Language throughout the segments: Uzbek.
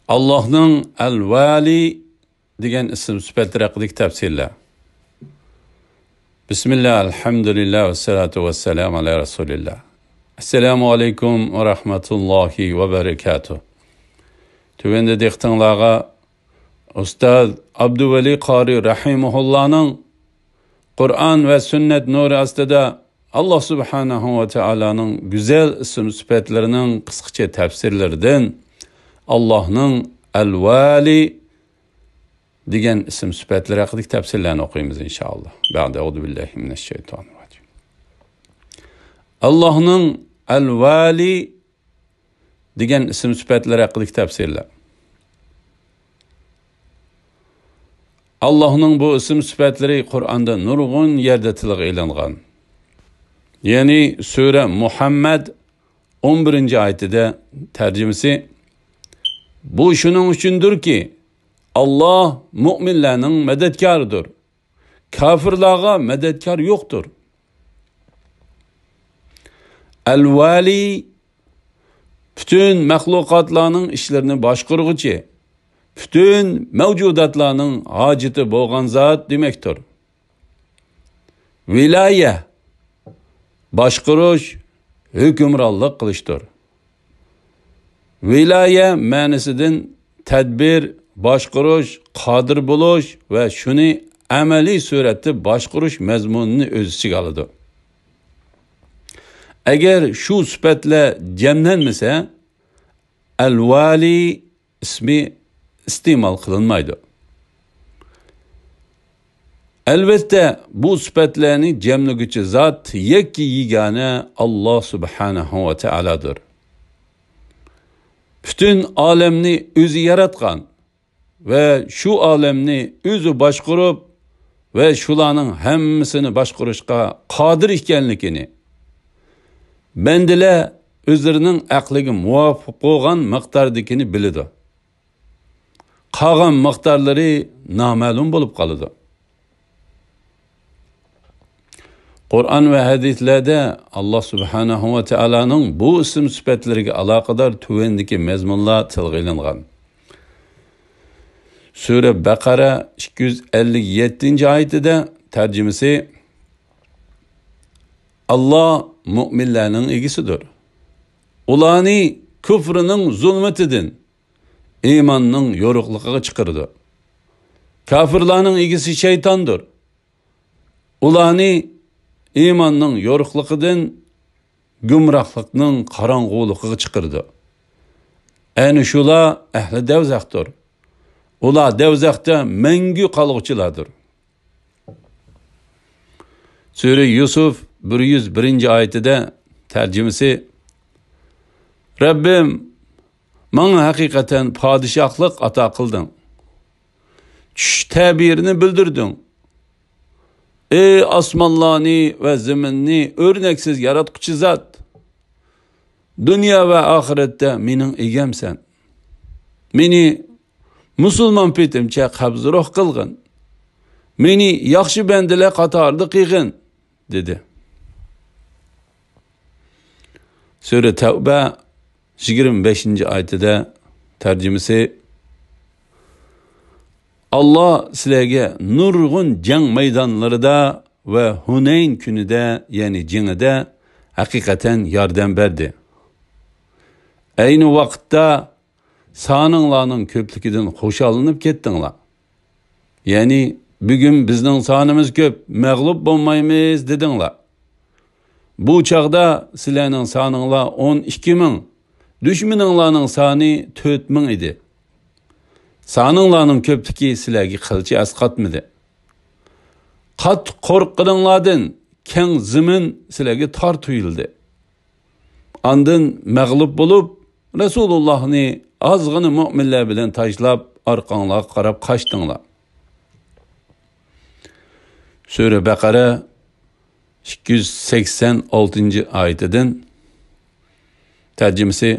Allah'ın El-Vali degan ism sifatlari haqidagi tafsirlar. Bismillah, elhamdülillah ve salatu ve selamu ala Resulillah. Assalamu alaikum ve rahmetullahi ve berekatuh. Tüvende dehtanlağa Ustaz Abduvali Qari Rahimullah'ın Kur'an ve sünnet nuru astida Allah subhanahu ve Taala'nın güzel isim sifatlarının kısaca tefsirlerinden Allah'ın El-Vali degan isim sifatları haqidagi tafsirlarni o'qiymiz inshaalloh. Ba'da auzu billahi minashshaytonirrojim. Allah'ın El-Vali degan isim sifatları haqidagi tafsirlar. Allah'ın bu isim sifatları Kur'an'da nurgun yerde tilga ilingan. Yani Sure Muhammed 11. ayetide tercümesi bu şunun üçündür ki Allah müminlerin medetkarıdır. Kafirlağa medetkar yoktur. El-Vali bütün mahlukatlarının işlerini başqurğuchi, bütün mevcudatlarının haceti bolgan zat demektir. Vilaya başquruş, hükümranlık qilishdir. Vilaya ma'nisidan tadbir, başquruş, qodir bo'lish va shuni amaliy suratda boshqarish mazmunini o'z ichiga oladi. Agar shu sifatlar jamlanmasa, al-Vali ismi iste'mol qilinmaydi. Albatta bu sifatlarni jamlaguvchi zot yakki yegana Alloh subhanahu va taoladir. Bütün alemni o'zi yaratgan ve şu alemni o'zi boshqarib ve shularning hammasini boshqarishga qodir ekanligini bandalar o'zlarining aqliga muvofiq bo'lgan miqdordagini biladi. Qolgan miqdorlari noma'lum bo'lib qoladi. Kur'an ve hadislerde Allah subhanahu ve Taala'nın bu isim sifatlariga aloqador tuvendiki mazmunlar tilga ilingan. Sure Baqara 257. ayetide tercümesi Allah müminlerin egisidir. Ularni küfrünün zulmetinden imanның yoruqligiga chiqirdi. Kafirlarning egisi şeytandır. Ularni imanның yoruqligidan gumrohlikning qorong'uligiga chiqirdi. Ayni shular ahli davzaxdir. Ular davzaxda mangu qolg'uchilardir. Sure Yusuf 101. ayetida tercümesi Rabbim bana hakikaten padişahlık ata kıldın. Tush tabirini bildirdin. Ey asmanlarni ve zeminni örneksiz yaratquchi zat. Dünya ve ahirette mening egamsan. Meni musulmon petimcha qabzroq qilgin. Meni yaxshi bandalar qatorida qilgin dedi. Sure Tavba 25. ayetida tercümesi Allah sizlarga nurg'un jang maydonlarida ve Hunayn kunida, yani jangida haqiqatan yordam berdi. Ayni vaqtda soninglarning ko'pligidan xo'shallanib ketdinglar. Yani bugün bizning sonimiz ko'p, mag'lub bo'lmaymiz dedinglar. Bu chaqda sizlarning soninglar 12 ming, düşmaninglarning soni 4 ming edi. Saninglarning ko'pligi sizlarga qilchi asqatmadi. Qat qo'rqqaninglardan keng zimin sizlarga tor tuyuldi. Andın mag'lub bo'lib, Rasulullohni ozg'ina mu'minlar bilan tashlab orqanglarga qarab qochdinglar. Sure Baqara 286. ayetidan tercümesi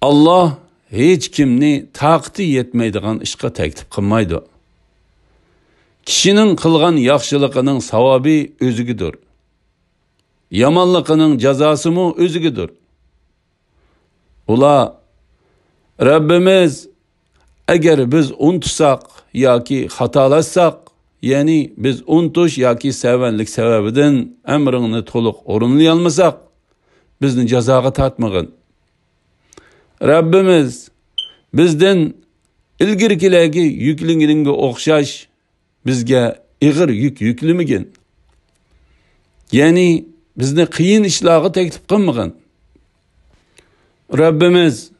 Allah hech kimni taqati yetmaydigan ishga taklif qilmaydi. Kishining qilgan yaxshiligining savobi o'zigidir. Yomonligining jazosimi o'zigidir. Ular Rabbimiz agar biz unutsak yoki xatolatsak, ya'ni biz unutish yoki sevenlik sebebidan amringni to'liq o'rinlay olmasak, bizni jazoga tortmagin. Rabbimiz bizdan ilgirkilarga yuklanganiga o'xshash bizga ig'ir yuk yuklamagin. Ya'ni bizni qiyin ishlarga taklif qilmagin. Rabbimiz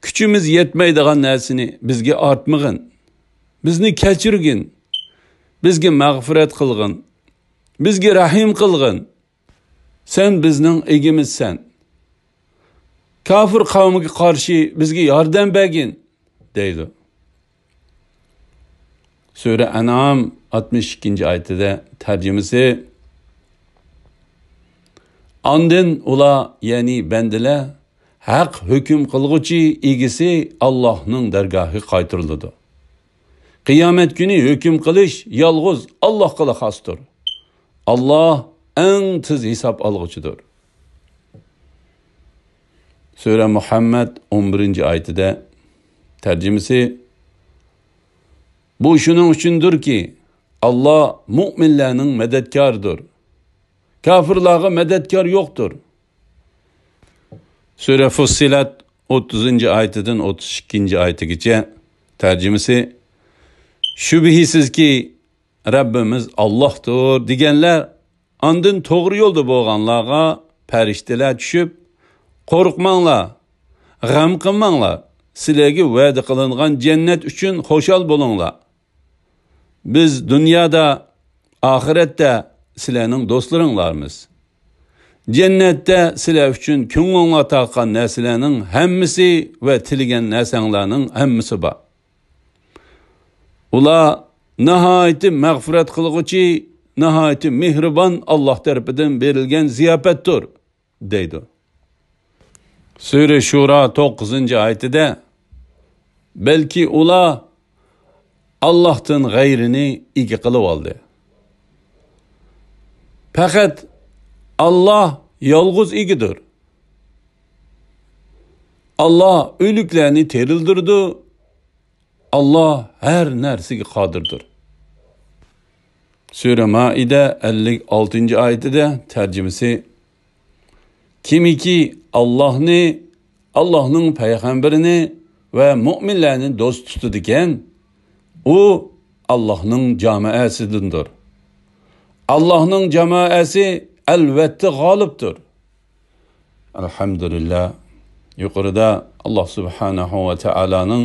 kuchimiz yetmaydigan narsani bizga ortmagin. Bizni kechirgin. Bizga mag'firat qilgin. Bizga rahim qilgin. Sen bizning egimizsan. Kafir qavmiga qarshi bizga yordam bergin, deydi. Sura An'am 62-oyatida tarjimasi: Andın ula, ya'ni bandalar haq hukm qilg'uchi egisi Allohning dargohiga qaytariladi. Qiyomat kuni hukm qilish yolg'iz Allohga xosdir. Alloh eng tez hisob olg'uchidir. Sura Muhammad 11-oyatida tarjimasi: Bu shuning uchundirki, Alloh mu'minlarning madadkoridir. Kafirlarga madadkor yo'qdir. Sura Fussilat 30-oyatidan 32-oyatigacha tarjimasi: Shubhisizki Rabbimiz Allohdir deganlar, ondan to'g'ri yo'lda bo'lganlarga farishtalar tushib, qo'rqmanglar, g'am qilmanglar, sizlarga va'da qilingan jannat uchun xushal bo'linglar. Biz dunyoda, oxiratda sizlarning do'stlaringlarmiz. Jannatda sizlar uchun ko'ngilga taqgan narsalarning hammasi va tilagan narsalarning hammasi bor. Ular nihoyatda mag'firat qilg'uchi, nihoyatda mehribon Alloh tarafidan berilgan ziyofatdir, deydi. Sura Shura 9-oyatida balki ular Allohdan g'ayrini ega qilib oldi. Faqat Allah yolg'iz egidir. Allah o'liklarni terildirdi. Allah her narsaga qodirdir. Sura Maida 56-oyatida tarjimasi: Kimiki Allohning payg'ambarini va mu'minlarni do'st tutadigan, u Allohning jamoasidir. Allohning jamoasi albatta g'olibdir. Alhamdulillah. Yuqorida Alloh subhanahu va taolaning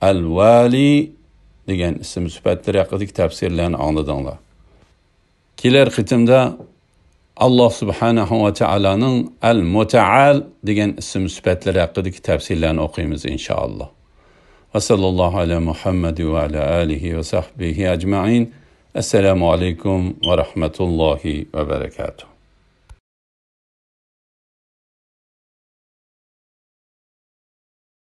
Al-Vali degan ism sifatlari haqidagi tafsirlarni angladinglar. Kelar qitimda Alloh subhanahu va taolaning Al-Muta'al degan ism sifatlari haqidagi tafsirlarni o'qiymiz inshaalloh. Va sallallohu ala Muhammad va ala alihi va sahbihi ajma'in. Assalomu alaykum va rahmatullohi va barakatuh.